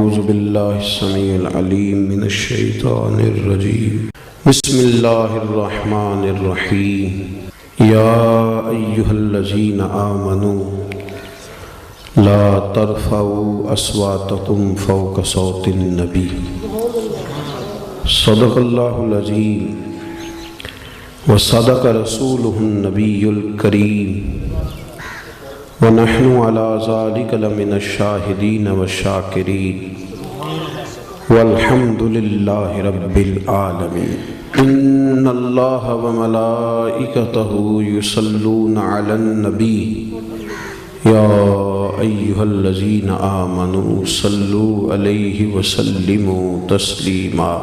اعوذ باللہ السمیع العلیم من الشیطان الرجیم بسم اللہ الرحمن الرحیم یا ایہا الذین آمنوا لا ترفعوا اصواتکم فوق صوت النبی صدق اللہ العظیم وصدق رسولہ النبی الکریم ونحن على ذلك لمن الشاهدين والشاكرين والحمد لله رب العالمين إن الله وملائكته يصلون على النبي يا أيها الذين آمنوا صلوا عليه وسلموا تسليما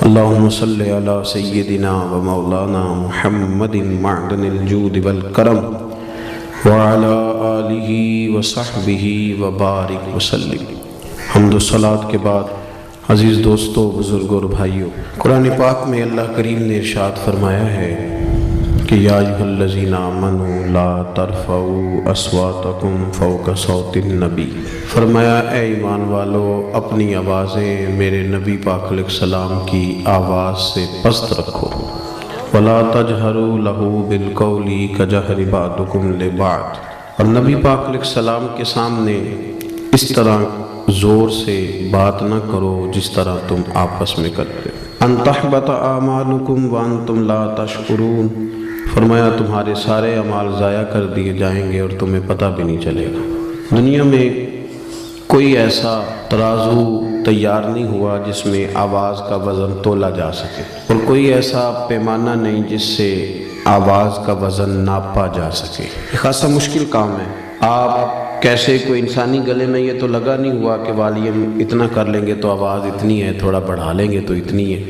اللهم صل على سيدنا ومولانا محمد معدن الجود والكرم وعلى آلہ وصحبہ وبارک وسلم۔ حمد و صلاۃ کے بعد عزیز دوستو، بزرگوں اور بھائیوں، قرآن پاک میں اللہ کریم نے ارشاد فرمایا ہے کہ یا ایھا الذین آمنوا لا ترفعوا اصواتکم فوق صوت النبی، فرمایا اے ایمان والو اپنی آوازیں میرے نبی پاک علیہ السلام کی آواز سے پست رکھو، وَلَا تَجْهَرُوا لَهُ بِالْقَوْلِ كَجَهْرِ بَعْضُكُمْ لِبَعْضٍ، اور نبی پاک علیہ السلام کے سامنے اس طرح زور سے بات نہ کرو جس طرح تم آپس میں کرتے، أَن تَحْبَطَ أَعْمَالُكُمْ وَأَنْتُمْ لَا تَشْعُرُونَ، فرمایا تمہارے سارے اعمال ضائع کر دیے جائیں گے اور تمہیں پتہ بھی نہیں چلے گا۔ دنیا میں کوئی ایسا ترازو تیار نہیں ہوا جس میں آواز کا وزن تولا جا سکے، اور کوئی ایسا پیمانہ نہیں جس سے آواز کا وزن ناپا جا سکے۔ یہ خاصا مشکل کام ہے۔ آپ کیسے کوئی انسانی گلے میں یہ تو لگا نہیں ہوا کہ والیوم اتنا کر لیں گے تو آواز اتنی ہے، تھوڑا بڑھا لیں گے تو اتنی ہے۔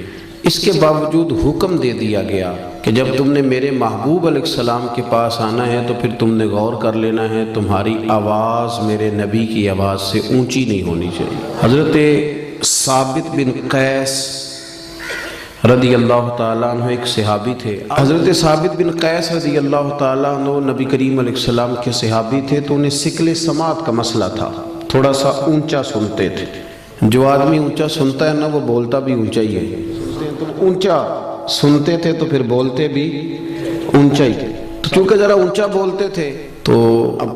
اس کے باوجود حکم دے دیا گیا کہ جب تم نے میرے محبوب علیہ السلام کے پاس آنا ہے تو پھر تم نے غور کر لینا ہے تمہاری آواز میرے نبی کی آواز سے اونچی نہیں ہونی چاہیے۔ حضرت ثابت بن قیس رضی اللہ تعالیٰ عنہ ایک صحابی تھے۔ حضرت ثابت بن قیس رضی اللہ تعالیٰ عنہ نبی کریم علیہ السلام کے صحابی تھے، تو انہیں ثقل سماعت کا مسئلہ تھا، تھوڑا سا اونچا سنتے تھے۔ جو آدمی اونچا سنتا ہے نا وہ بولتا بھی اونچا ہی ہے۔ اونچا سنتے تھے تو پھر بولتے بھی اونچا ہی تھے، تو چونکہ ذرا اونچا بولتے تھے تو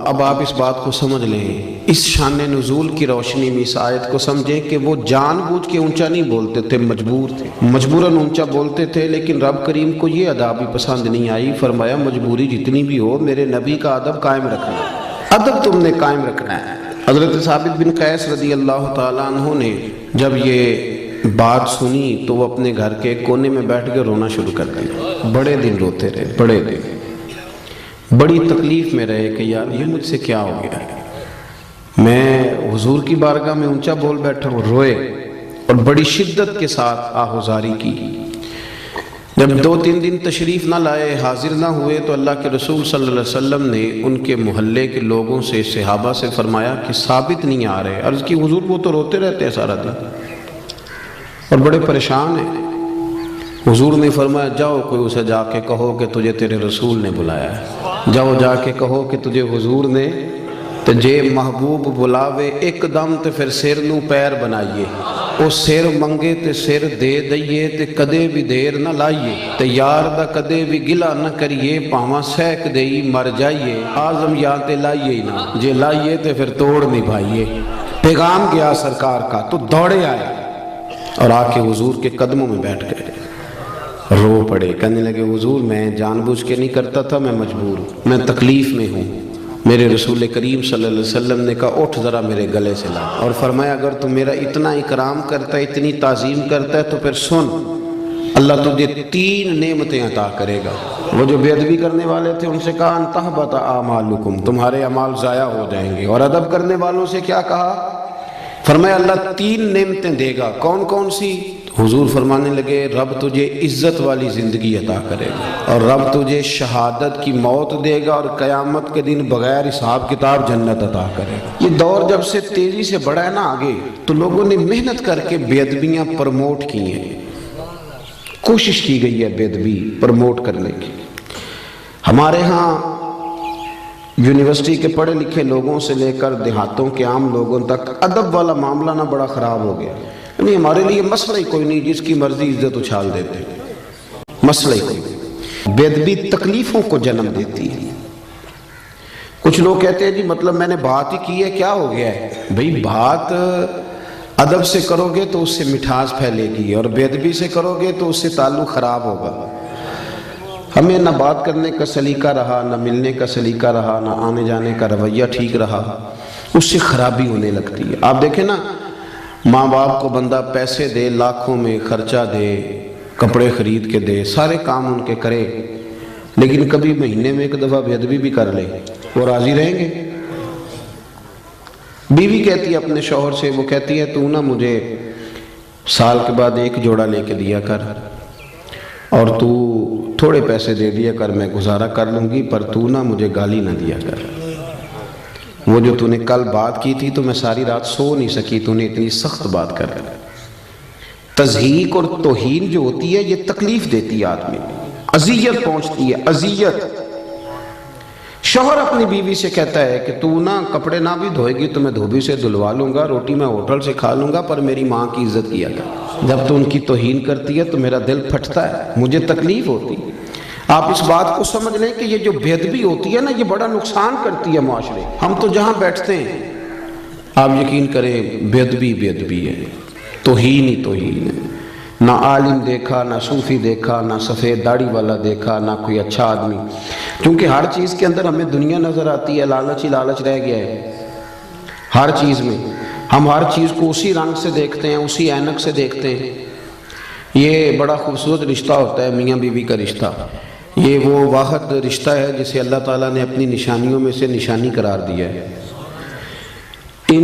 اب آپ اس بات کو سمجھ لیں، اس شان نزول کی روشنی میں اس آیت کو سمجھیں کہ وہ جان بوجھ کے اونچا نہیں بولتے تھے، مجبور تھے، مجبوراً اونچا بولتے تھے، لیکن رب کریم کو یہ ادا بھی پسند نہیں آئی۔ فرمایا مجبوری جتنی بھی ہو میرے نبی کا ادب قائم رکھنا ہے، ادب تم نے قائم رکھنا ہے۔ حضرت ثابت بن قیس رضی اللہ تعالیٰ عنہ نے جب یہ بات سنی تو وہ اپنے گھر کے کونے میں بیٹھ کے رونا شروع کر دیا، بڑے دن روتے رہے، بڑے دن بڑی تکلیف میں رہے کہ یار یہ مجھ سے کیا ہو گیا، میں حضور کی بارگاہ میں اونچا بول بیٹھا ہوں۔ روئے اور بڑی شدت کے ساتھ آہوزاری کی۔ جب 2-3 دن تشریف نہ لائے، حاضر نہ ہوئے، تو اللہ کے رسول صلی اللہ علیہ وسلم نے ان کے محلے کے لوگوں سے، صحابہ سے فرمایا کہ ثابت نہیں آ رہے۔ عرض کی حضور وہ تو روتے رہتے ہیں سارا دن اور بڑے پریشان ہیں۔ حضور نے فرمایا جاؤ کوئی اسے جا کے کہو کہ تجھے تیرے رسول نے بلایا ہے، جاؤ جا کے کہو کہ تجھے حضور نے تے جے محبوب بلاوے ایک دم تے پھر سر نو پیر بنائیے، او سر منگے تے سر دے دئیے تے کدے بھی دیر نہ لائیے، تے یار دا کدے بھی گلا نہ کریے، پاواں سیک دئی مر جائیے، آزم یا تے لائیے ہی نہ، جے لائیے تے پھر توڑ نہیں بھائیے۔ پیغام گیا سرکار کا تو دوڑے آئے اور آ کے حضور کے قدموں میں بیٹھ گئے، رو پڑے، کہنے لگے حضور میں جان بوجھ کے نہیں کرتا تھا، میں مجبور ہوں، میں تکلیف میں ہوں۔ میرے رسول کریم صلی اللہ علیہ وسلم نے کہا اٹھ ذرا میرے گلے سے لا، اور فرمایا اگر تو میرا اتنا اکرام کرتا ہے، اتنی تعظیم کرتا ہے تو پھر سن، اللہ تجھے 3 نعمتیں عطا کرے گا۔ وہ جو بے ادبی کرنے والے تھے ان سے کہا ان تحبط اعمالکم، تمہارے اعمال ضائع ہو جائیں گے، اور ادب کرنے والوں سے کیا کہا؟ فرمایا اللہ 3 نعمتیں دے گا۔ کون کون سی؟ حضور فرمانے لگے رب تجھے عزت والی زندگی عطا کرے گا، اور رب تجھے شہادت کی موت دے گا، اور قیامت کے دن بغیر حساب کتاب جنت عطا کرے گا۔ یہ دور جب سے تیزی سے بڑھا ہے نا آگے، تو لوگوں نے محنت کر کے بے ادبیاں پروموٹ کی ہیں، کوشش کی گئی ہے بے ادبی پروموٹ کرنے کی۔ ہمارے ہاں یونیورسٹی کے پڑھے لکھے لوگوں سے لے کر دیہاتوں کے عام لوگوں تک ادب والا معاملہ نہ بڑا خراب ہو گیا. یعنی ہمارے لیے مسئلہ ہی کوئی نہیں، جس کی مرضی عزت اچھال دیتے ہیں، مسئلہ ہی کوئی نہیں. بے ادبی تکلیفوں کو جنم دیتی ہے. کچھ لوگ کہتے ہیں جی مطلب میں نے بات ہی کی ہے، کیا ہو گیا ہے؟ بھئی بات ادب سے کرو گے تو اس سے مٹھاس پھیلے گی، اور بے ادبی سے کرو گے تو اس سے تعلق خراب ہوگا. ہمیں نہ بات کرنے کا سلیقہ رہا، نہ ملنے کا سلیقہ رہا، نہ آنے جانے کا رویہ ٹھیک رہا، اس سے خرابی ہونے لگتی ہے. آپ دیکھیں نا، ماں باپ کو بندہ پیسے دے، لاکھوں میں خرچہ دے، کپڑے خرید کے دے، سارے کام ان کے کرے، لیکن کبھی مہینے میں ایک دفعہ بے ادبی بھی کر لے، وہ راضی رہیں گے؟ بیوی کہتی ہے اپنے شوہر سے، وہ کہتی ہے تو نہ مجھے سال کے بعد ایک جوڑا لے کے دیا کر، اور تو تھوڑے پیسے دے دیا کر، میں گزارا کر لوں گی، پر تو نہ مجھے گالی نہ دیا کر. وہ جو تو نے کل بات کی تھی تو میں ساری رات سو نہیں سکی، تو نے اتنی سخت بات کر دی. تضحیک اور توہین جو ہوتی ہے یہ تکلیف دیتی ہے آدمی، اذیت پہنچتی ہے، اذیت. شوہر اپنی بیوی سے کہتا ہے کہ تو نہ کپڑے نہ بھی دھوئے گی تو میں دھوبی سے دھلوا لوں گا، روٹی میں ہوٹل سے کھا لوں گا، پر میری ماں کی عزت کیا کر. جب تو ان کی توہین کرتی ہے تو میرا دل پھٹتا ہے، مجھے تکلیف ہوتی ہے. آپ اس بات کو سمجھ لیں کہ یہ جو بے ادبی ہوتی ہے نا، یہ بڑا نقصان کرتی ہے معاشرے. ہم تو جہاں بیٹھتے ہیں آپ یقین کریں بے ادبی ہے، توہین ہی توہین ہے. نہ عالم دیکھا، نہ صوفی دیکھا، نہ سفید داڑھی والا دیکھا، نہ کوئی اچھا آدمی. کیونکہ ہر چیز کے اندر ہمیں دنیا نظر آتی ہے، لالچ ہی لالچ رہ گیا ہے. ہر چیز میں ہم ہر چیز کو اسی رنگ سے دیکھتے ہیں، اسی اینک سے دیکھتے ہیں. یہ بڑا خوبصورت رشتہ ہوتا ہے میاں بیوی کا رشتہ. یہ وہ واحد رشتہ ہے جسے اللہ تعالیٰ نے اپنی نشانیوں میں سے نشانی قرار دیا ہے. ان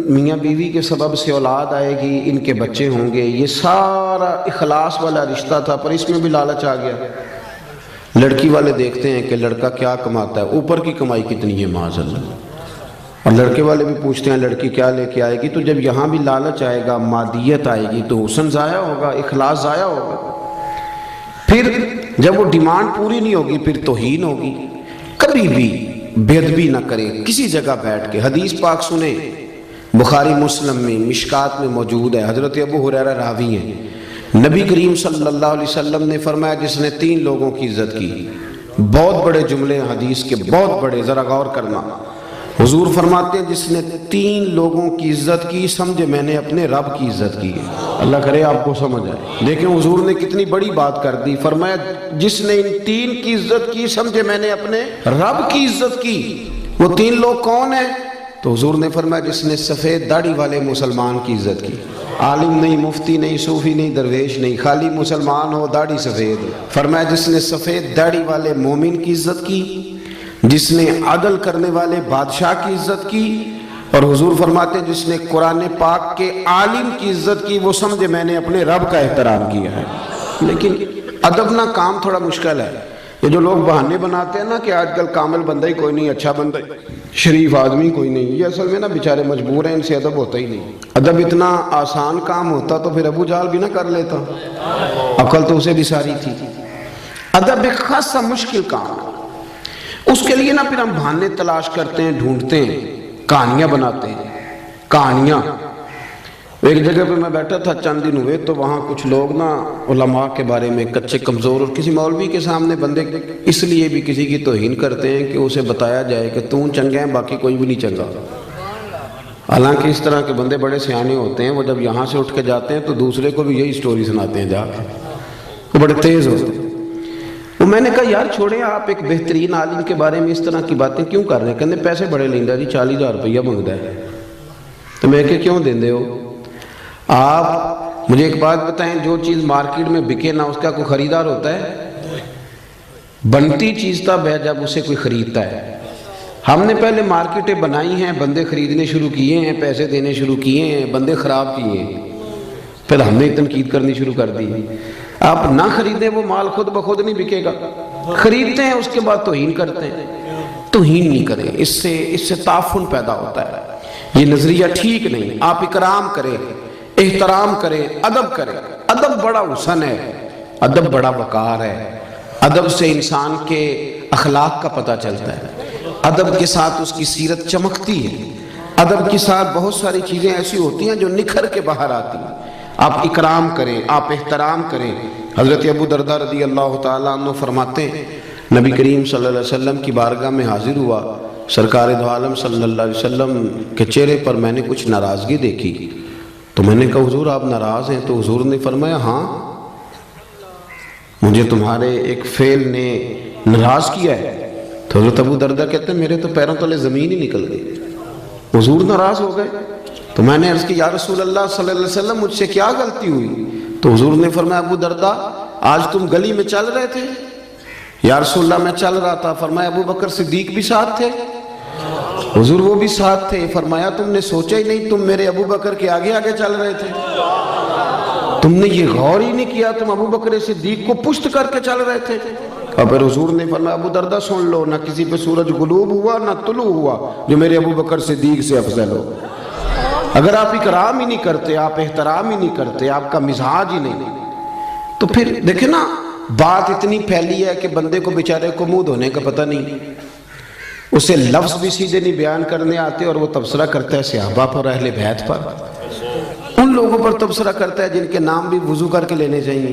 میاں بیوی کے سبب سے اولاد آئے گی، ان کے بچے ہوں گے. یہ سارا اخلاص والا رشتہ تھا، پر اس میں بھی لالچ آ گیا. لڑکی والے دیکھتے ہیں کہ لڑکا کیا کماتا ہے، اوپر کی کمائی کتنی ہے معاذ اللہ، اور لڑکے والے بھی پوچھتے ہیں لڑکی کیا لے کے آئے گی. تو جب یہاں بھی لالچ آئے گا، مادیت آئے گی، تو حسن ضائع ہوگا، اخلاص ضائع ہوگا. پھر جب وہ ڈیمانڈ پوری نہیں ہوگی پھر توہین ہوگی. کبھی بھی بے ادبی نہ کریں کسی جگہ بیٹھ کے. حدیث پاک سنیں، بخاری مسلم میں مشکات میں موجود ہے. حضرت ابو ہریرہ راوی ہیں. نبی کریم صلی اللہ علیہ وسلم نے فرمایا جس نے 3 لوگوں کی عزت کی. بہت بڑے جملے ہیں حدیث کے، بہت بڑے، ذرا غور کرنا. حضور فرماتے ہیں جس نے 3 لوگوں کی عزت کی، سمجھے میں نے اپنے رب کی عزت کی ہے. اللہ کرے آپ کو سمجھ آئے. دیکھیں حضور نے کتنی بڑی بات کر دی. فرمایا جس نے ان 3 کی عزت کی، سمجھے میں نے اپنے رب کی عزت کی. وہ 3 لوگ کون ہیں؟ تو حضور نے فرمایا جس نے سفید داڑھی والے مسلمان کی عزت کی. عالم نہیں، مفتی نہیں، صوفی نہیں، درویش نہیں، خالی مسلمان ہو، داڑھی سفید. فرمایا جس نے سفید داڑھی والے مومن کی عزت کی، جس نے عدل کرنے والے بادشاہ کی عزت کی، اور حضور فرماتے ہیں جس نے قرآن پاک کے عالم کی عزت کی، وہ سمجھے میں نے اپنے رب کا احترام کیا ہے. لیکن ادب نہ کام تھوڑا مشکل ہے. یہ جو لوگ بہانے بناتے ہیں نا کہ آج کل کامل بندہ ہی کوئی نہیں، اچھا بندہ، شریف آدمی کوئی نہیں، یہ اصل میں نا بیچارے مجبور ہیں، ان سے ادب ہوتا ہی نہیں. ادب اتنا آسان کام ہوتا تو پھر ابو جہل بھی نہ کر لیتا، عقل تو اسے بھی ساری تھی. ادب ایک خاصا مشکل کام ہے. اس کے لیے نا پھر ہم بہانے تلاش کرتے ہیں، ڈھونڈتے ہیں، کہانیاں بناتے ہیں. کہانیاں. ایک جگہ پہ میں بیٹھا تھا چند دن ہوئے، تو وہاں کچھ لوگ نا علماء کے بارے میں کچے کمزور، اور کسی مولوی کے سامنے بندے اس لیے بھی کسی کی توہین کرتے ہیں کہ اسے بتایا جائے کہ تو چنگا ہے، باقی کوئی بھی نہیں چنگا. حالانکہ اس طرح کے بندے بڑے سیانے ہوتے ہیں. وہ جب یہاں سے اٹھ کے جاتے ہیں تو دوسرے کو بھی یہی سٹوری سناتے ہیں جا کے. وہ بڑے تیز ہوتے ہیں. وہ میں نے کہا یار چھوڑیں، آپ ایک بہترین عالم کے بارے میں اس طرح کی باتیں کیوں کر رہے ہیں؟ کہنے پیسے بڑے لیندہ جی، 40,000 روپیہ منگتا ہے. تو میں کہ کیوں دیندے ہو؟ آپ مجھے ایک بات بتائیں، جو چیز مارکیٹ میں بکے نہ اس کا کوئی خریدار ہوتا ہے؟ بنتی چیز تب ہے جب اسے کوئی خریدتا ہے. ہم نے پہلے مارکیٹیں بنائی ہیں، بندے خریدنے شروع کیے ہیں، پیسے دینے شروع کیے ہیں، بندے خراب کیے ہیں، پھر ہم نے تنقید کرنی شروع کر دی. آپ نہ خریدیں وہ مال خود بخود نہیں بکے گا. خریدتے ہیں اس کے بعد توہین کرتے ہیں. توہین نہیں کریں، اس سے تعفن پیدا ہوتا ہے. یہ نظریہ ٹھیک نہیں. آپ اکرام کریں، احترام کریں، ادب کریں. ادب بڑا حسن ہے، ادب بڑا وقار ہے. ادب سے انسان کے اخلاق کا پتہ چلتا ہے. ادب کے ساتھ اس کی سیرت چمکتی ہے، ادب کے ساتھ بہت ساری چیزیں ایسی ہوتی ہیں جو نکھر کے باہر آتی ہیں۔ آپ اکرام کریں، آپ احترام کریں۔ حضرت ابو درداء رضی اللہ تعالیٰ عنہ فرماتے ہیں نبی کریم صلی اللہ علیہ وسلم کی بارگاہ میں حاضر ہوا، سرکار دو عالم صلی اللہ علیہ وسلم کے چہرے پر میں نے کچھ ناراضگی دیکھی، تو میں نے کہا حضور آپ ناراض ہیں؟ تو حضور نے فرمایا ہاں، مجھے تمہارے ایک فعل نے ناراض کیا ہے۔ تو حضرت ابو درداء کہتے ہیں میرے تو پیروں تلے زمین ہی نکل گئی، حضور ناراض ہو گئے۔ تو میں نے عرض کی یا رسول اللہ صلی اللہ علیہ وسلم مجھ سے کیا غلطی ہوئی؟ تو حضور نے فرمایا ابو درداء آج تم گلی میں چل رہے تھے؟ یا رسول اللہ میں چل رہا تھا۔ فرمایا ابو بکر صدیق بھی ساتھ تھے؟ حضور وہ بھی ساتھ تھے۔ فرمایا تم نے سوچا ہی نہیں، تم میرے ابو بکر کے آگے آگے چل رہے تھے، تم نے یہ غور ہی نہیں کیا، تم ابو بکر صدیق کو پشت کر کے چل رہے تھے۔ اور پھر حضور نے فرمایا ابو درداء سن لو، نہ کسی پہ سورج غلوب ہوا نہ طلوع ہوا جو میرے ابو بکر صدیق سے افضل ہو۔ اگر آپ اکرام ہی نہیں کرتے، آپ احترام ہی نہیں کرتے، آپ کا مزاج ہی نہیں، تو پھر دیکھیں نا بات اتنی پھیلی ہے کہ بندے کو بیچارے کو منہ دھونے کا پتہ نہیں، اسے لفظ بھی سیدھے نہیں بیان کرنے آتے، اور وہ تبصرہ کرتا ہے صحابہ پر، اہل بیت پر، ان لوگوں پر تبصرہ کرتا ہے جن کے نام بھی وضو کر کے لینے چاہیے،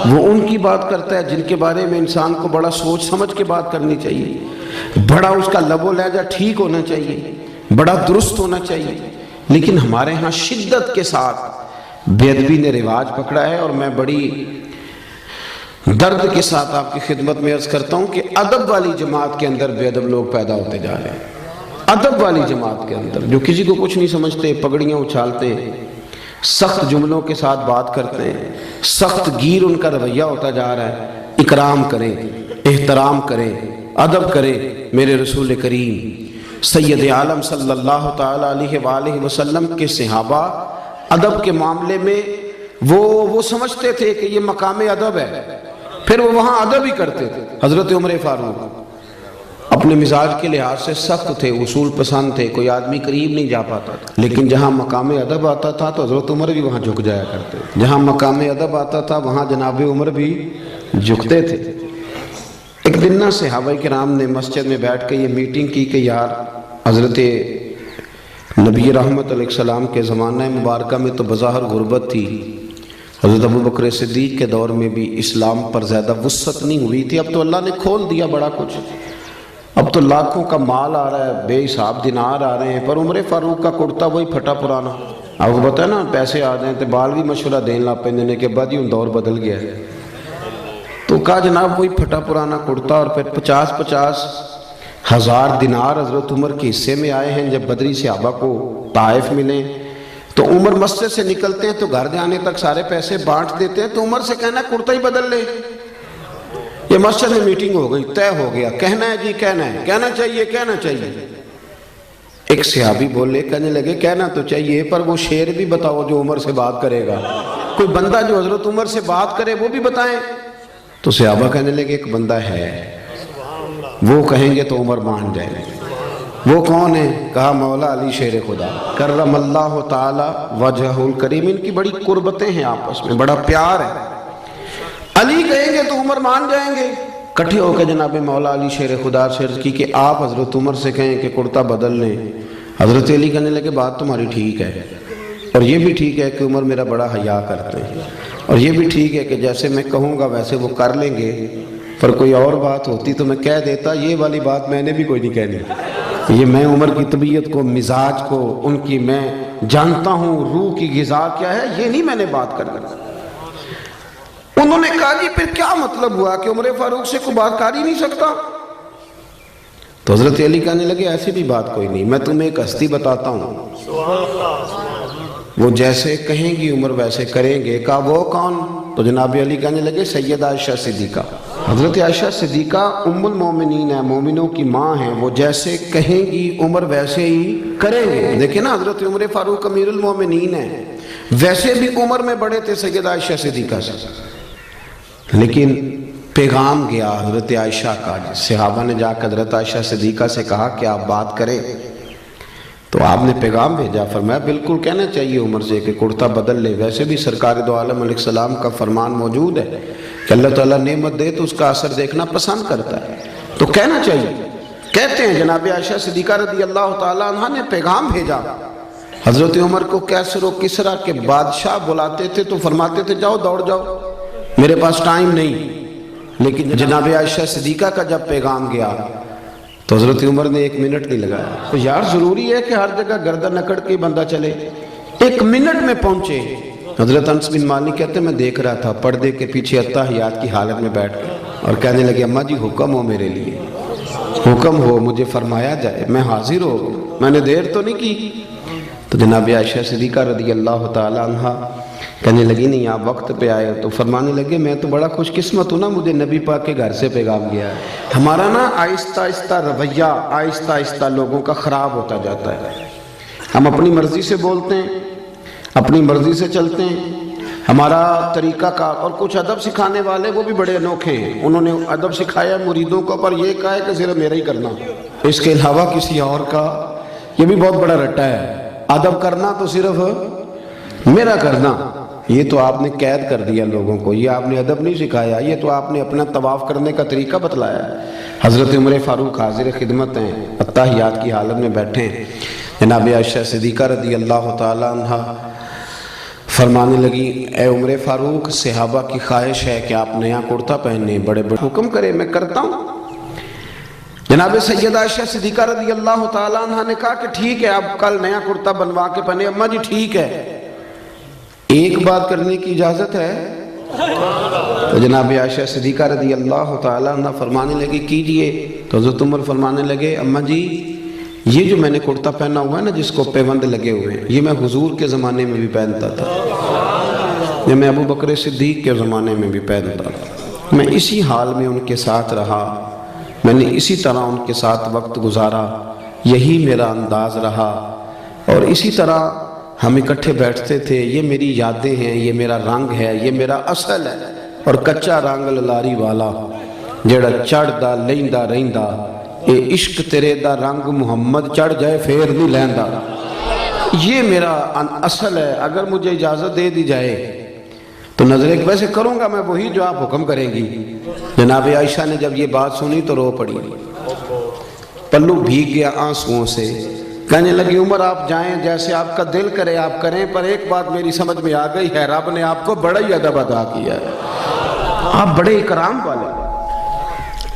وہ ان کی بات کرتا ہے جن کے بارے میں انسان کو بڑا سوچ سمجھ کے بات کرنی چاہیے، بڑا اس کا لب و لہجہ ٹھیک ہونا چاہیے، بڑا درست ہونا چاہیے۔ لیکن ہمارے ہاں شدت کے ساتھ بے ادبی نے رواج پکڑا ہے، اور میں بڑی درد کے ساتھ آپ کی خدمت میں عرض کرتا ہوں کہ ادب والی جماعت کے اندر بے ادب لوگ پیدا ہوتے جا رہے ہیں۔ ادب والی جماعت کے اندر جو کسی کو کچھ نہیں سمجھتے، پگڑیاں اچھالتے ہیں، سخت جملوں کے ساتھ بات کرتے ہیں، سخت گیر ان کا رویہ ہوتا جا رہا ہے۔ اکرام کریں، احترام کریں، ادب کریں۔ میرے رسول کریم سید عالم صلی اللہ تعالیٰ علیہ وآلہ وسلم کے صحابہ ادب کے معاملے میں وہ سمجھتے تھے کہ یہ مقام ادب ہے، پھر وہ وہاں ادب ہی کرتے تھے۔ حضرت عمر فاروق اپنے مزاج کے لحاظ سے سخت تھے، اصول پسند تھے، کوئی آدمی قریب نہیں جا پاتا تھا، لیکن جہاں مقام ادب آتا تھا تو حضرت عمر بھی وہاں جھک جایا کرتے، جہاں مقام ادب آتا تھا وہاں جناب عمر بھی جھکتے تھے۔ ایک دن نا صحابہ کرام نے مسجد میں بیٹھ کے یہ میٹنگ کی کہ یار حضرت نبی رحمت علیہ السلام کے زمانہ مبارکہ میں تو بظاہر غربت تھی، حضرت ابو بکر صدیق کے دور میں بھی اسلام پر زیادہ وسعت نہیں ہوئی تھی، اب تو اللہ نے کھول دیا بڑا کچھ، اب تو لاکھوں کا مال آ رہا ہے، بے حساب دینار آ رہے ہیں، پر عمر فاروق کا کرتا وہی پھٹا پرانا۔ آپ کو پتہ ہے نا پیسے آ جائیں تو بال بھی مشورہ دین لا پیندے کہ بعد ہی دور بدل گیا ہے، تو کہا جناب وہی پھٹا پرانا کرتا، اور پھر 50 ہزار دینار حضرت عمر کے حصے میں آئے ہیں۔ جب بدری صحابہ کو طائف ملے تو عمر مسجد سے نکلتے ہیں تو گھر جانے تک سارے پیسے بانٹ دیتے ہیں، تو عمر سے کہنا ہے کرتا ہی بدل لے۔ یہ مسجد میں میٹنگ ہو گئی، طے ہو گیا، کہنا ہے جی کہنا ہے، کہنا چاہیے کہنا چاہیے۔ ایک صحابی بولے، کہنے لگے کہنا تو چاہیے پر وہ شعر بھی بتاؤ جو عمر سے بات کرے گا، کوئی بندہ جو حضرت عمر سے بات کرے وہ بھی بتائیں۔ تو صحابہ کہنے لگے ایک بندہ ہے، وہ کہیں گے تو عمر مان جائیں گے۔ وہ کون ہے؟ کہا مولا علی شیر خدا کرم اللہ تعالی وجہ الکریم۔ ان کی بڑی قربتیں ہیں آپس میں، بڑا پیار ہے، علی کہیں گے تو عمر مان جائیں گے۔ کٹھے ہو کے جناب مولا علی شیر خدا سے عرض کی کہ آپ حضرت عمر سے کہیں کہ کرتا بدل لیں۔ حضرت علی کہنے لگے بات تمہاری ٹھیک ہے، اور یہ بھی ٹھیک ہے کہ عمر میرا بڑا حیا کرتے ہیں، اور یہ بھی ٹھیک ہے کہ جیسے میں کہوں گا ویسے وہ کر لیں گے، پر کوئی اور بات ہوتی تو میں کہہ دیتا، یہ والی بات میں نے بھی کوئی نہیں کہنی۔ یہ میں عمر کی طبیعت کو، مزاج کو، ان کی میں جانتا ہوں روح کی غذا کیا ہے، یہ نہیں میں نے بات کرنا۔ انہوں نے کہا جی پھر کیا مطلب ہوا کہ عمر فاروق سے کوئی بات کر ہی نہیں سکتا؟ تو حضرت علی کہنے لگے ایسی بھی بات کوئی نہیں، میں تمہیں ایک ہستی بتاتا ہوں، وہ جیسے کہیں گی عمر ویسے کریں گے۔ کہا وہ کون؟ تو جناب علی کہنے لگے سیدہ عائشہ صدیقہ۔ حضرت عائشہ صدیقہ ام المومنین ہیں، مومنوں کی ماں ہیں، وہ جیسے کہیں گی عمر ویسے ہی کریں گے۔ دیکھیں نا حضرت عمر فاروق امیر المومنین ہیں، ویسے بھی عمر میں بڑے تھے سیدہ عائشہ صدیقہ سے، لیکن پیغام گیا حضرت عائشہ کا۔ صحابہ نے جا کر حضرت عائشہ صدیقہ سے کہا کہ آپ بات کریں، تو آپ نے پیغام بھیجا، فرمایا بالکل کہنا چاہیے عمر سے کہ کرتا بدل لے، ویسے بھی سرکار دو عالم علیہ السلام کا فرمان موجود ہے کہ اللہ تعالیٰ نعمت دے تو اس کا اثر دیکھنا پسند کرتا ہے، تو کہنا چاہیے۔ کہتے ہیں جناب عائشہ صدیقہ رضی اللہ تعالیٰ عنہ نے پیغام بھیجا حضرت عمر کو کیسر و کسرا کے بادشاہ بلاتے تھے تو فرماتے تھے جاؤ دوڑ جاؤ، میرے پاس ٹائم نہیں۔ لیکن جناب عائشہ صدیقہ کا جب پیغام گیا تو حضرت عمر نے 1 منٹ نہیں لگایا۔ تو یار ضروری ہے کہ ہر جگہ گردن اکڑ کے بندہ چلے، 1 منٹ میں پہنچے۔ حضرت انس بن مالک کہتے ہیں میں دیکھ رہا تھا پردے کے پیچھے اتحیات کی حالت میں بیٹھ کر، اور کہنے لگے اماں جی حکم ہو میرے لیے، حکم ہو مجھے فرمایا جائے، میں حاضر ہو گیا، میں نے دیر تو نہیں کی۔ تو جناب عائشہ صدیقہ رضی اللہ تعالی عنہ کہنے لگی نہیں آپ وقت پہ آئے ہو، تو فرمانے لگے میں تو بڑا خوش قسمت ہوں نا، مجھے نبی پاک کے گھر سے پیغام گیا ہے۔ ہمارا نا آہستہ آہستہ رویہ آہستہ آہستہ لوگوں کا خراب ہوتا جاتا ہے، ہم اپنی مرضی سے بولتے ہیں، اپنی مرضی سے چلتے ہیں، ہمارا طریقہ کار، اور کچھ ادب سکھانے والے وہ بھی بڑے انوکھے ہیں، انہوں نے ادب سکھایا مریدوں کو، پر یہ کہا ہے کہ صرف میرا ہی کرنا، اس کے علاوہ کسی اور کا، یہ بھی بہت بڑا رٹا ہے، ادب کرنا تو صرف میرا کرنا۔ یہ تو آپ نے قید کر دیا لوگوں کو، یہ آپ نے ادب نہیں سکھایا، یہ تو آپ نے اپنا طواف کرنے کا طریقہ بتلایا ہے۔ حضرت عمر فاروق حاضر خدمت ہیں، اتحیات کی حالت میں بیٹھے ہیں، جناب عائشہ صدیقہ رضی اللہ تعالی عنہ فرمانے لگی اے عمر فاروق صحابہ کی خواہش ہے کہ آپ نیا کرتا پہننے، بڑے بڑے حکم کرے میں کرتا ہوں۔ جناب سیدہ عائشہ صدیقہ رضی اللہ تعالیٰ عنہ نے کہا کہ ٹھیک ہے آپ کل نیا کرتا بنوا کے پہنے۔ اماں جی ٹھیک ہے، ایک بات کرنے کی اجازت ہے؟ تو جناب عائشہ صدیقہ رضی اللہ تعالیٰ عنہ فرمانے لگے کیجئے۔ تو حضرت عمر فرمانے لگے اماں جی یہ جو میں نے کرتا پہنا ہوا ہے نا جس کو پیوند لگے ہوئے ہیں، یہ میں حضور کے زمانے میں بھی پہنتا تھا، یہ میں ابو بکر صدیق کے زمانے میں بھی پہنتا تھا، میں اسی حال میں ان کے ساتھ رہا، میں نے اسی طرح ان کے ساتھ وقت گزارا، یہی میرا انداز رہا، اور اسی طرح ہم اکٹھے بیٹھتے تھے، یہ میری یادیں ہیں، یہ میرا رنگ ہے، یہ میرا اصل ہے۔ اور کچا رنگ للاری والا جڑا چڑھدا لیندا رہندا، اے عشق تیرے دا رنگ محمد چڑھ جائے پھر نہیں لیندا، یہ میرا اصل ہے۔ اگر مجھے اجازت دے دی جائے تو نظر ایک ویسے کروں گا میں وہی جو آپ حکم کریں گی۔ جناب عائشہ نے جب یہ بات سنی تو رو پڑی، پلو بھیگ گیا آنسوؤں سے، کہنے لگی عمر آپ جائیں جیسے آپ کا دل کرے آپ کریں، پر ایک بات میری سمجھ میں آ گئی ہے، رب نے آپ کو بڑا ہی ادب عطا کیا ہے، آپ بڑے اکرام والے۔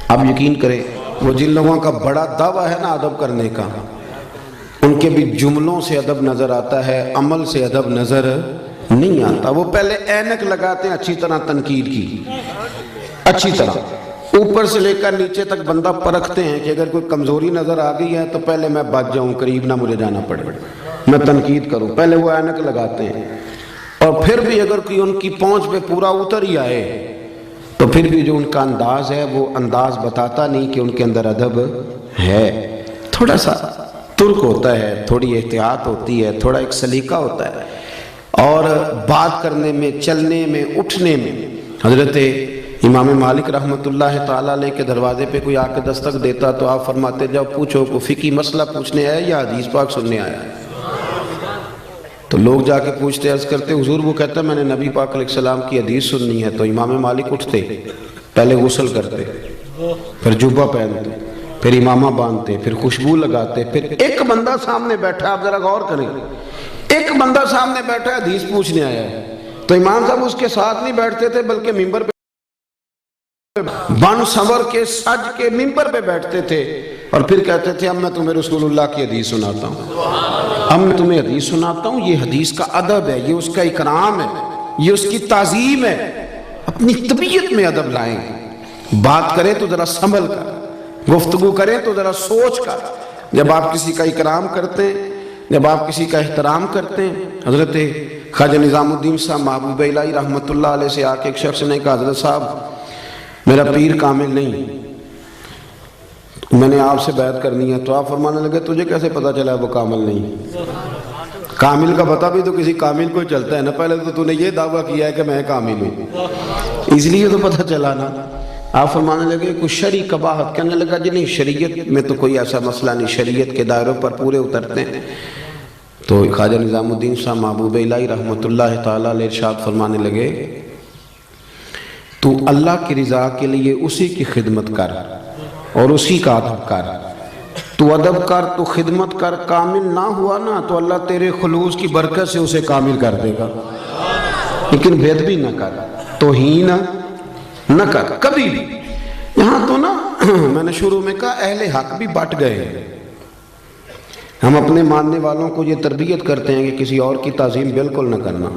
آپ یقین کریں وہ جن لوگوں کا بڑا دعویٰ ہے نا ادب کرنے کا، ان کے بھی جملوں سے ادب نظر آتا ہے، عمل سے ادب نظر نہیں آتا۔ وہ پہلے اینک لگاتے ہیں اچھی طرح تنقید کی، اچھی طرح اوپر سے لے کر نیچے تک بندہ پرکھتے ہیں کہ اگر کوئی کمزوری نظر آ گئی ہے تو پہلے میں بچ جاؤں، قریب نہ مجھے جانا پڑے، میں تنقید کروں، پہلے وہ اینک لگاتے ہیں۔ اور پھر بھی اگر کوئی ان کی پہنچ پہ پورا اتر ہی آئے تو پھر بھی جو ان کا انداز ہے وہ انداز بتاتا نہیں کہ ان کے اندر ادب ہے، تھوڑا سا ترک ہوتا ہے، تھوڑی احتیاط ہوتی ہے، تھوڑا ایک سلیقہ ہوتا ہے، اور بات کرنے میں، چلنے میں، اٹھنے میں۔ حضرت امام مالک رحمۃ اللہ تعالیٰ علیہ کے دروازے پہ کوئی آ کے دستک دیتا تو آپ فرماتے جاؤ پوچھو کوئی فقہی مسئلہ پوچھنے آیا یا حدیث پاک سننے آیا ہے؟ تو لوگ جا کے پوچھتے عرض کرتے حضور، وہ کہتا ہے میں نے نبی پاک علیہ السلام کی حدیث سننی ہے، تو امام مالک اٹھتے، پہلے غسل کرتے، پھر جبہ پہنتے، پھر امامہ باندھتے، پھر خوشبو لگاتے، پھر ایک بندہ سامنے بیٹھا، آپ ذرا غور کریں، ایک بندہ سامنے بیٹھا حدیث پوچھنے آیا ہے، تو امام صاحب اس کے ساتھ نہیں بیٹھتے تھے بلکہ ممبر پہ بن سنور کے سج کے ممبر پہ بیٹھتے تھے، اور پھر کہتے تھے اب میں تمہیں رسول اللہ کی حدیث سناتا ہوں، اب میں تمہیں حدیث سناتا ہوں، یہ حدیث کا ادب ہے، یہ اس کا اکرام ہے، یہ اس کی تعظیم ہے۔ اپنی طبیعت میں ادب لائیں، بات کریں تو ذرا سنبھل کر، گفتگو کریں تو ذرا سوچ کر۔ جب آپ کسی کا اکرام کرتے ہیں، جب آپ کسی کا احترام کرتے ہیں، حضرت خواجہ نظام الدین صاحب محبوب الہی رحمۃ اللہ علیہ سے آ کے ایک شخص نے کہا حضرت صاحب میرا پیر کامل نہیں، میں نے آپ سے بیعت کرنی ہے، تو آپ فرمانے لگے تجھے کیسے پتا چلا وہ کامل نہیں؟ کامل کا پتہ بھی تو کسی کامل کو چلتا ہے نا، پہلے تو نے یہ دعویٰ کیا ہے کہ میں کامل ہوں، اس لیے تو پتہ چلا نا۔ آپ فرمانے لگے کچھ شرعی قباحت، کہنے لگا جی نہیں شریعت میں تو کوئی ایسا مسئلہ نہیں، شریعت کے دائروں پر پورے اترتے ہیں۔ تو خواجہ نظام الدین صاحب محبوب الہی رحمۃ اللہ تعالیٰ علیہ ارشاد فرمانے لگے تو اللہ کی رضا کے لیے اسی کی خدمت کر اور اسی کا ادب کر، تو ادب کر، تو خدمت کر، کامل نہ ہوا نا تو اللہ تیرے خلوص کی برکت سے اسے کامل کر دے گا، لیکن بید بھی نہ کر، توہین نہ کر کبھی بھی۔ یہاں تو نا میں نے شروع میں کہا اہل حق بھی بٹ گئے ہیں۔ ہم اپنے ماننے والوں کو یہ تربیت کرتے ہیں کہ کسی اور کی تعظیم بالکل نہ کرنا،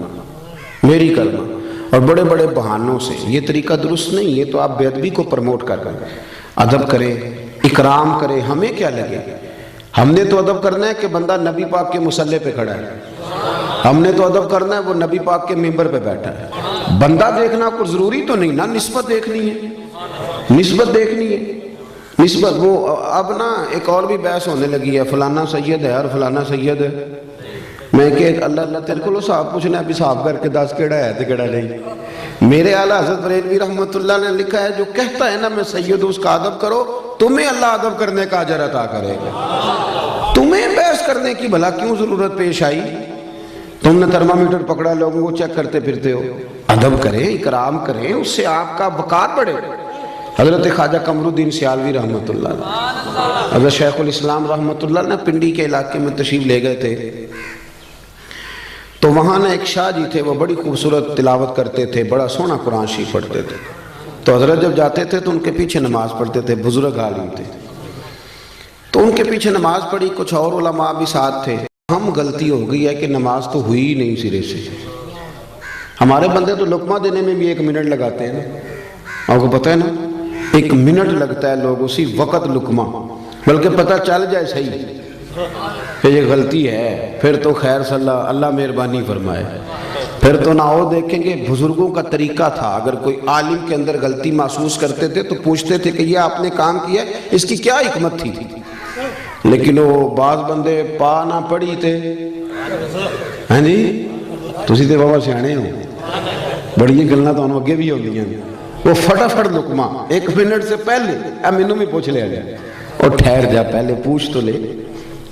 میری کرنا، اور بڑے بڑے بہانوں سے۔ یہ طریقہ درست نہیں، یہ تو آپ بے ادبی کو پروموٹ کر رہے ہیں۔ ادب کرے، اکرام کرے، ہمیں کیا لگے؟ ہم نے تو ادب کرنا ہے کہ بندہ نبی پاک کے مصلی پہ کھڑا ہے، ہم نے تو ادب کرنا ہے وہ نبی پاک کے ممبر پہ بیٹھا ہے۔ بندہ دیکھنا کوئی ضروری تو نہیں نا، نسبت دیکھنی ہے، نسبت دیکھنی ہے، نسبت۔ وہ اب نا ایک اور بھی بحث ہونے لگی ہے، فلانا سید ہے اور فلانا سید ہے۔ میں کہ اللہ اللہ تیرے کو صاحب پوچھنا ہے، صاحب کر کے دس کیڑا ہے تو کیڑا نہیں۔ میرے اعلیٰ حضرت بریلوی رحمۃ اللہ نے لکھا ہے، جو کہتا ہے نا میں سید ہوں اس کا ادب کرو، تمہیں اللہ ادب کرنے کا اجر عطا کرے گا۔ تمہیں بحث کرنے کی بھلا کیوں ضرورت پیش آئی؟ تم نے تھرمامیٹر پکڑا، لوگوں کو چیک کرتے پھرتے ہو۔ ادب کریں، اکرام کریں، اس سے آپ کا وقار بڑھے۔ حضرت خواجہ قمر الدین سیالوی رحمۃ اللہ علیہ، حضرت شیخ الاسلام رحمۃ اللہ علیہ پنڈی کے علاقے میں تشریف لے گئے تھے، تو وہاں نا ایک شاہ جی تھے، وہ بڑی خوبصورت تلاوت کرتے تھے، بڑا سونا قرآن شریف پڑھتے تھے۔ تو حضرت جب جاتے تھے تو ان کے پیچھے نماز پڑھتے تھے، بزرگ عالم تھے، تو ان کے پیچھے نماز پڑھی، کچھ اور علماء بھی ساتھ تھے۔ ہم غلطی ہو گئی ہے کہ نماز تو ہوئی ہی نہیں سرے سے۔ ہمارے بندے تو لقمہ دینے میں بھی 1 منٹ لگاتے ہیں نا، آپ کو پتہ ہے نا، 1 منٹ لگتا ہے لوگ اسی وقت لقمہ، بلکہ پتہ چل جائے صحیح کہ یہ غلطی ہے، پھر تو خیر صلی اللہ، اللہ مہربانی فرمائے، پھر تو نہ ہو۔ دیکھیں گے بزرگوں کا طریقہ تھا، اگر کوئی عالم کے اندر غلطی محسوس کرتے تھے تو پوچھتے تھے کہ یہ آپ نے کام کیا ہے، اس کی کیا حکمت تھی؟ لیکن وہ بعض بندے پا نہ پڑھی تھے، ہاں جی تسی تے بابا سیانے ہو، بڑی گلاں تانوں اگے بھی ہوندیاں، وہ فٹافٹ لقمہ 1 منٹ سے پہلے، مینوں بھی پوچھ لیا جائے، اور ٹھہر جا پہلے پوچھ تو لے،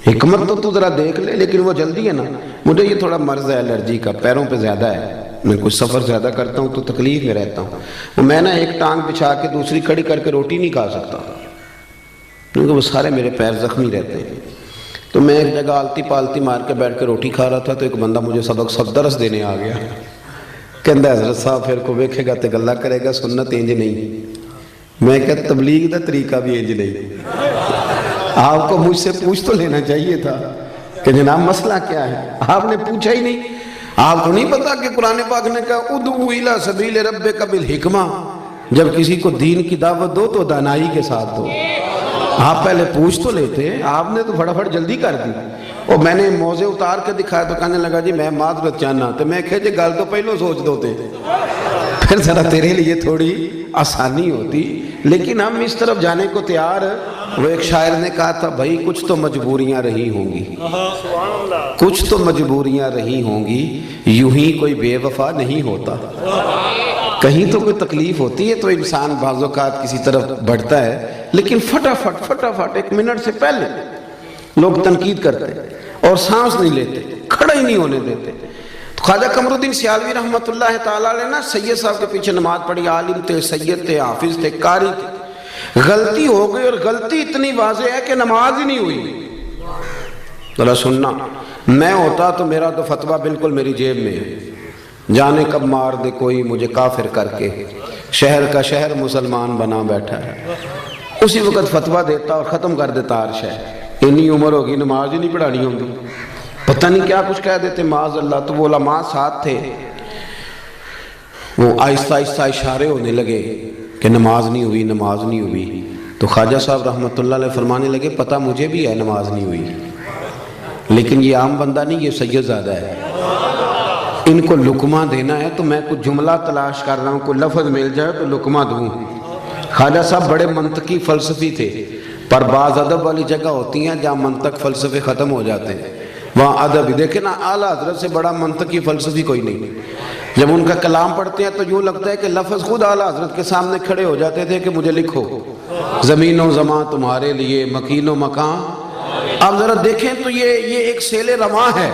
حکمت تو ذرا دیکھ لے۔ لیکن وہ جلدی ہے نا، مجھے یہ تھوڑا مرض ہے الرجی کا، پیروں پہ زیادہ ہے، میں کچھ سفر زیادہ کرتا ہوں تو تکلیف میں رہتا ہوں، میں نا ایک ٹانگ بچھا کے دوسری کھڑی کر کے روٹی نہیں کھا سکتا، کیونکہ وہ سارے میرے پیر زخمی رہتے ہیں۔ تو میں ایک جگہ آلتی پالتی مار کے بیٹھ کے روٹی کھا رہا تھا، تو ایک بندہ مجھے سبق درس دینے آ گیا، کہندا حضرت صاحب پھر کو ویکھے گا تے گلا کرے گا، سنت انج نہیں۔ میں کہ تبلیغ دا طریقہ بھی انج نہیں، آپ کو مجھ سے پوچھ تو لینا چاہیے تھا کہ جناب مسئلہ کیا ہے، آپ نے پوچھا ہی نہیں۔ آپ کو نہیں پتا کہ قرآن پاک نے کہا ادعو الی سبیل ربک بالحکمہ، جب کسی کو دین کی دعوت دو تو دانائی کے ساتھ دو۔ آپ پہلے پوچھ تو لیتے، آپ نے تو فٹافٹ جلدی کر دی۔ اور میں نے موزے اتار کے دکھایا تو کہنے لگا جی میں معذرت چاہنا، تو میں کہے جی گل تو پہلو سوچ دو تے، پھر ذرا تیرے لیے تھوڑی آسانی ہوتی، لیکن ہم اس طرف جانے کو تیار۔ وہ ایک شاعر نے کہا تھا بھائی کچھ تو مجبوریاں رہی ہوں گی، کچھ تو مجبوریاں رہی ہوں گی، یوں ہی کوئی بے وفا نہیں ہوتا۔ کہیں تو کوئی تکلیف ہوتی ہے تو انسان بعض اوقات کسی طرف بڑھتا ہے، لیکن فٹافٹ 1 منٹ سے پہلے لوگ تنقید کرتے اور سانس نہیں لیتے، کھڑا ہی نہیں ہونے دیتے۔ تو خواجہ قمر الدین سیالوی رحمۃ اللہ تعالیٰ علیہ نا سید صاحب کے پیچھے نماز پڑھی، عالم تھے، سید تھے، حافظ تھے، قاری تھے، غلطی ہو گئی، اور غلطی اتنی واضح ہے کہ نماز ہی نہیں ہوئی۔ ذرا سننا، میں ہوتا تو میرا تو فتویٰ بالکل میری جیب میں ہے، جانے کب مار دے کوئی مجھے کافر کر کے، شہر کا شہر مسلمان بنا بیٹھا ہے، اسی وقت فتویٰ دیتا اور ختم کر دیتا ہر شہر۔ اتنی عمر ہوگی نماز ہی نہیں پڑھانی ہوگی، پتہ نہیں کیا کچھ کہہ دیتے معاذ اللہ۔ تو وہ علماء ساتھ تھے، وہ آہستہ آہستہ اشارے ہونے لگے کہ نماز نہیں ہوئی، نماز نہیں ہوئی۔ تو خواجہ صاحب رحمۃ اللہ علیہ فرمانے لگے پتہ مجھے بھی ہے نماز نہیں ہوئی، لیکن یہ عام بندہ نہیں، یہ سید زادہ ہے، ان کو لقمہ دینا ہے تو میں کچھ جملہ تلاش کر رہا ہوں، کوئی لفظ مل جائے تو لقمہ دوں۔ خواجہ صاحب بڑے منطقی فلسفی تھے، پر بعض ادب والی جگہ ہوتی ہیں جہاں منطق فلسفے ختم ہو جاتے ہیں، وہاں ادب ہی دیکھیں نا، اعلیٰ حضرت سے بڑا منطقی فلسفی کوئی نہیں۔ جب ان کا کلام پڑھتے ہیں تو یوں لگتا ہے کہ لفظ خود اعلیٰ حضرت کے سامنے کھڑے ہو جاتے تھے کہ مجھے لکھو، زمین و زمان تمہارے لیے، مکین و مکان۔ اب ذرا دیکھیں تو یہ ایک سیل رواں ہے،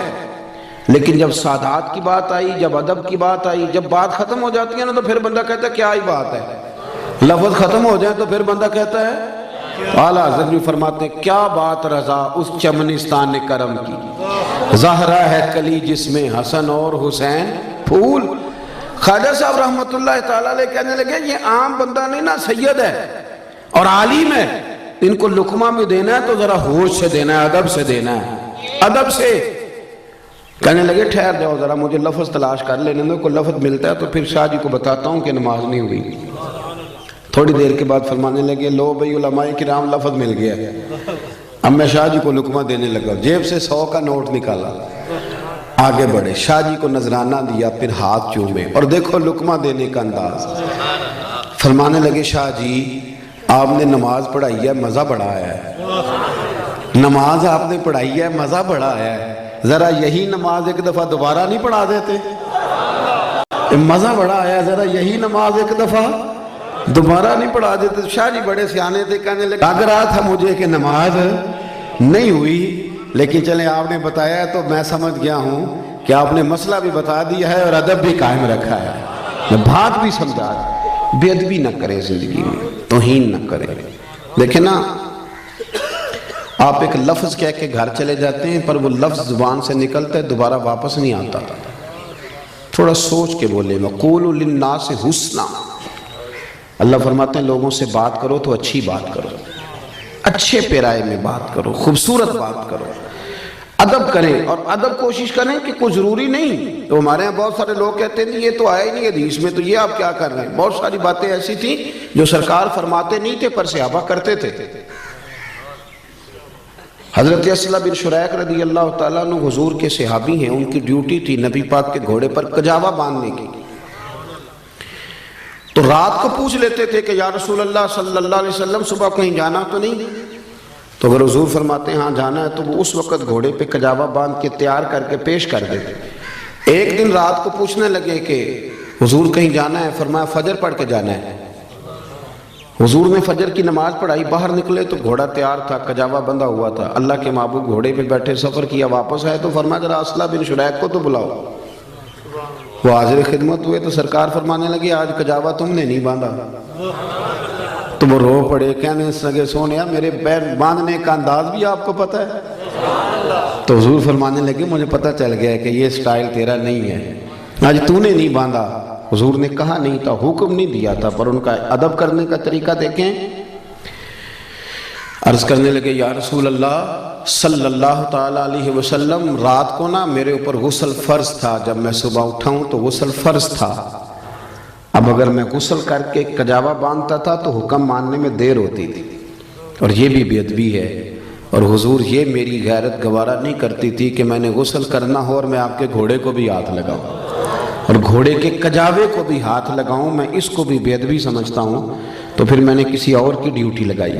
لیکن جب سادات کی بات آئی، جب ادب کی بات آئی، جب بات ختم ہو جاتی ہے نا تو پھر بندہ کہتا ہے کیا ہی بات ہے، لفظ ختم ہو جائے تو پھر بندہ کہتا ہے اعلیٰ حضرت بھی فرماتے ہیں کیا بات رضا اس چمنستان کرم کی، زہرا ہے کلی جس میں حسن اور حسین پھول۔ خواجہ صاحب رحمۃ اللہ تعالیٰ علیہ کہنے لگے یہ عام بندہ نہیں نا، سید ہے اور عالم ہے، ان کو لقمہ بھی دینا ہے تو ذرا ہوش سے دینا ہے، ادب سے دینا ہے، ادب سے۔ کہنے لگے ٹھہر جاؤ ذرا، مجھے لفظ تلاش کر لینے دو، کوئی لفظ ملتا ہے تو پھر شاہ جی کو بتاتا ہوں کہ نماز نہیں ہوئی۔ تھوڑی دیر کے بعد فرمانے لگے لو بھئی علماء کرام لفظ مل گیا۔ اب میں شاہ جی کو لقمہ دینے لگا، جیب سے 100 کا نوٹ نکالا، آگے بڑھے، شاہ جی کو نذرانہ دیا، پھر ہاتھ چومے، اور دیکھو لقمہ دینے کا انداز۔ فرمانے لگے شاہ جی آپ نے نماز پڑھائی ہے، مزہ بڑا آیا ہے، نماز آپ نے پڑھائی ہے، مزہ بڑا آیا ہے، ذرا یہی نماز ایک دفعہ دوبارہ نہیں پڑھا دیتے؟ مزہ بڑا آیا، ذرا یہی نماز ایک دفعہ دوبارہ نہیں پڑھا دیتے؟ شاہ جی بڑے سیانے تھے، کہنے لگے لگ رہا تھا مجھے کہ نماز نہیں ہوئی، لیکن چلیں آپ نے بتایا ہے تو میں سمجھ گیا ہوں کہ آپ نے مسئلہ بھی بتا دیا ہے اور ادب بھی قائم رکھا ہے، بات بھی سمجھا، بے ادبی نہ کرے زندگی میں، توہین نہ کرے۔ دیکھیں نا، آپ ایک لفظ کہہ کے گھر چلے جاتے ہیں پر وہ لفظ زبان سے نکلتا ہے دوبارہ واپس نہیں آتا، تھوڑا سوچ کے بولے۔ وَقُولُوا لِلنَّاسِ حُسْنًا، اللہ فرماتے ہیں لوگوں سے بات کرو تو اچھی بات کرو، اچھے پیرائے میں بات کرو، خوبصورت بات کرو، ادب کریں، اور ادب کوشش کریں کہ کوئی ضروری نہیں۔ تو ہمارے ہاں بہت سارے لوگ کہتے ہیں یہ تو آیا ہی نہیں حدیث میں، تو یہ آپ کیا کر رہے ہیں؟ بہت ساری باتیں ایسی تھیں جو سرکار فرماتے نہیں تھے پر صحابہ کرتے تھے۔ حضرت اسلم بن شریح رضی اللہ تعالیٰ عنہ حضور کے صحابی ہیں، ان کی ڈیوٹی تھی نبی پاک کے گھوڑے پر کجاوا باندھنے کی، تو رات کو پوچھ لیتے تھے کہ یا رسول اللہ صلی اللہ علیہ وسلم صبح کہیں جانا تو نہیں؟ تو اگر حضور فرماتے ہیں ہاں جانا ہے تو وہ اس وقت گھوڑے پہ کجاوا باندھ کے تیار کر کے پیش کر دیتے۔ ایک دن رات کو پوچھنے لگے کہ حضور کہیں جانا ہے، فرمایا فجر پڑھ کے جانا ہے۔ حضور نے فجر کی نماز پڑھائی، باہر نکلے تو گھوڑا تیار تھا، کجاوا بندھا ہوا تھا، اللہ کے محبوب گھوڑے پہ بیٹھے سفر کیا، واپس آئے تو فرمایا ذرا اسلم بن شریح کو تو بلاؤ۔ وہ حاضر خدمت ہوئے تو سرکار فرمانے لگے آج کجاوا تم نے نہیں باندھا، تو وہ رو پڑے، کہنے لگے سونیا میرے پیر باندھنے کا انداز بھی آپ کو پتہ ہے؟ تو حضور فرمانے لگے مجھے پتہ چل گیا ہے کہ یہ سٹائل تیرا نہیں ہے، آج تو نے نہیں باندھا۔ حضور نے کہا نہیں تھا، حکم نہیں دیا تھا، پر ان کا ادب کرنے کا طریقہ دیکھیں۔ عرض کرنے لگے یا رسول اللہ صلی اللہ تعالیٰ علیہ وسلم رات کو نا میرے اوپر غسل فرض تھا، جب میں صبح اٹھا ہوں تو غسل فرض تھا، اب اگر میں غسل کر کے کجاوا باندھتا تھا تو حکم ماننے میں دیر ہوتی تھی، اور یہ بھی بے ادبی ہے، اور حضور یہ میری غیرت گوارا نہیں کرتی تھی کہ میں نے غسل کرنا ہو اور میں آپ کے گھوڑے کو بھی ہاتھ لگاؤں اور گھوڑے کے کجاوے کو بھی ہاتھ لگاؤں، میں اس کو بھی بے ادبی سمجھتا ہوں، تو پھر میں نے کسی اور کی ڈیوٹی لگائی،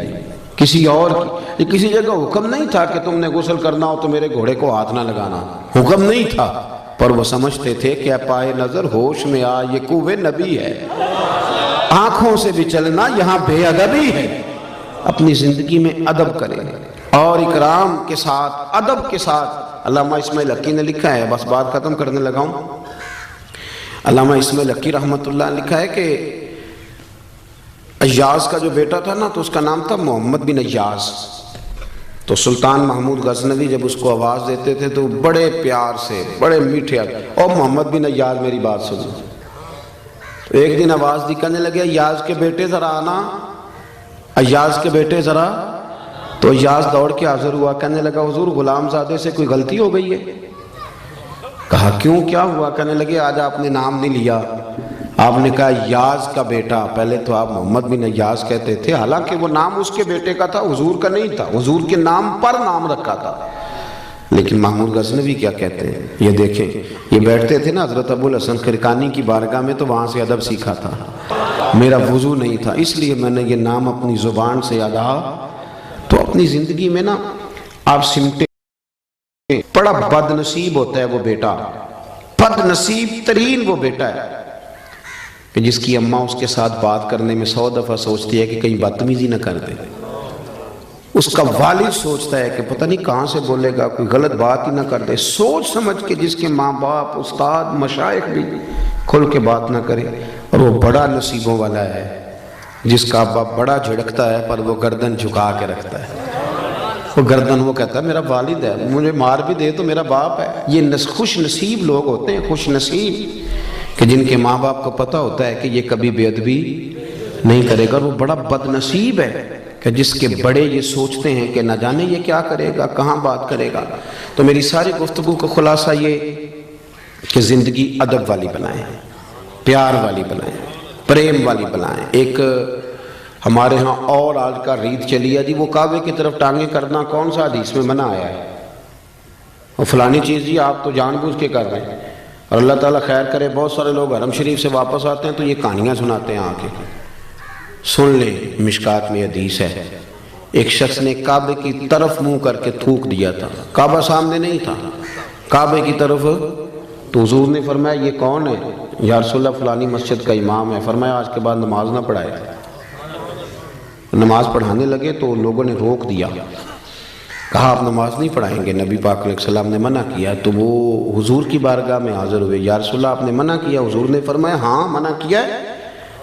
کسی اور کی۔ کسی جگہ حکم نہیں تھا کہ تم نے غسل کرنا ہو تو میرے گھوڑے کو ہاتھ نہ لگانا، حکم نہیں تھا، پر وہ سمجھتے تھے کہ پائے نظر ہوش میں آ، یہ کوہ نبی ہے، آنکھوں سے بھی چلنا یہاں بے ادبی ہے۔ اپنی زندگی میں ادب کریں اور اکرام کے ساتھ، ادب کے ساتھ۔ علامہ اسماعیل حقی نے لکھا ہے، بس بات ختم کرنے لگا ہوں، علامہ اسماعیل حقی رحمۃ اللہ نے لکھا ہے کہ ایاز کا جو بیٹا تھا نا تو اس کا نام تھا محمد بن ایاز، تو سلطان محمود غزنوی جب اس کو آواز دیتے تھے تو بڑے پیار سے، بڑے میٹھے، اور محمد بن ایاز میری بات سنو۔ تو ایک دن آواز دی، کہنے لگے ایاز کے بیٹے ذرا آنا، ایاز کے بیٹے ذرا، تو ایاز دوڑ کے حاضر ہوا، کہنے لگا حضور غلام زادے سے کوئی غلطی ہو گئی ہے؟ کہا کیوں، کیا ہوا؟ کہنے لگے آج آپ نے نام نہیں لیا، آپ نے کہا ایاز کا بیٹا، پہلے تو آپ محمد بن ایاز کہتے تھے، حالانکہ وہ نام اس کے بیٹے کا تھا، حضور کا نہیں تھا، حضور کے نام پر نام رکھا تھا۔ لیکن محمود غزنوی کیا کہتے ہیں، یہ دیکھیں، یہ بیٹھتے تھے نا حضرت ابو الحسن خرقانی کی بارگاہ میں، تو وہاں سے ادب سیکھا تھا، میرا وضو نہیں تھا اس لیے میں نے یہ نام اپنی زبان سے ادا۔ تو اپنی زندگی میں نا آپ سمٹے، بڑا بد نصیب ہوتا ہے وہ بیٹا، بد نصیب ترین وہ بیٹا ہے کہ جس کی اماں اس کے ساتھ بات کرنے میں 100 دفعہ سوچتی ہے کہ کہیں بدتمیزی نہ کر دے، اس کا والد سوچتا ہے کہ پتہ نہیں کہاں سے بولے گا، کوئی غلط بات ہی نہ کر دے، سوچ سمجھ کے جس کے ماں باپ، استاد، مشائخ بھی کھل کے بات نہ کرے، اور وہ بڑا نصیبوں والا ہے۔ جس کا باپ بڑا جھڑکتا ہے پر وہ گردن جھکا کے رکھتا ہے، وہ گردن وہ کہتا ہے میرا والد ہے، مجھے مار بھی دے تو میرا باپ ہے۔ یہ خوش نصیب لوگ ہوتے ہیں، خوش نصیب کہ جن کے ماں باپ کو پتہ ہوتا ہے کہ یہ کبھی بے ادبی نہیں کرے گا۔ اور وہ بڑا بد نصیب ہے کہ جس کے بڑے یہ سوچتے ہیں کہ نہ جانے یہ کیا کرے گا، کہاں بات کرے گا۔ تو میری ساری گفتگو کا خلاصہ یہ کہ زندگی ادب والی بنائیں، پیار والی بنائیں، پریم والی بنائیں۔ ایک ہمارے ہاں اور آج کا ریت چلی ہے جی، وہ کعبے کی طرف ٹانگیں کرنا کون سا حدیث میں منع آیا ہے؟ اور فلانی چیز جی آپ تو جان بوجھ کے کر رہے ہیں۔ اور اللہ تعالیٰ خیر کرے، بہت سارے لوگ حرم شریف سے واپس آتے ہیں تو یہ کہانیاں سناتے ہیں آ کے۔ سن لیں، مشکات میں حدیث ہے، ایک شخص نے کعبے کی طرف منہ کر کے تھوک دیا تھا، کعبہ سامنے نہیں تھا، کعبے کی طرف، تو حضور نے فرمایا یہ کون ہے؟ یا رسول اللہ فلانی مسجد کا امام ہے۔ فرمایا آج کے بعد نماز نہ پڑھائے۔ نماز پڑھانے لگے تو لوگوں نے روک دیا، کہا آپ نماز نہیں پڑھائیں گے، نبی پاک علیہ السلام نے منع کیا۔ تو وہ حضور کی بارگاہ میں حاضر ہوئے، یا رسول اللہ آپ نے منع کیا؟ حضور نے فرمایا ہاں منع کیا ہے،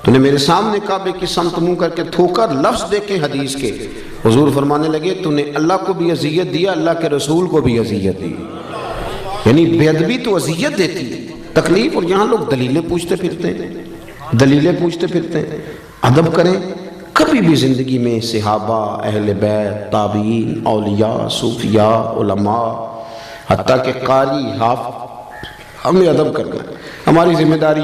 تو نے میرے سامنے کعبے کی سمت منہ کر کے تھوکا۔ لفظ دیکھیں حدیث کے، حضور فرمانے لگے تو نے اللہ کو بھی اذیت دیا، اللہ کے رسول کو بھی اذیت دی۔ یعنی بے ادبی تو اذیت دیتی ہے، تکلیف، اور یہاں لوگ دلیلیں پوچھتے پھرتے ہیں، دلیلیں پوچھتے پھرتے ہیں۔ ادب کریں۔ کبھی بھی زندگی میں صحابہ، اہل بیت، تابعین، اولیاء، صوفیاء، علماء، حتیٰ کہ قاری، حافظ، ہمیں ادب کرنا ہے، ہماری ذمہ داری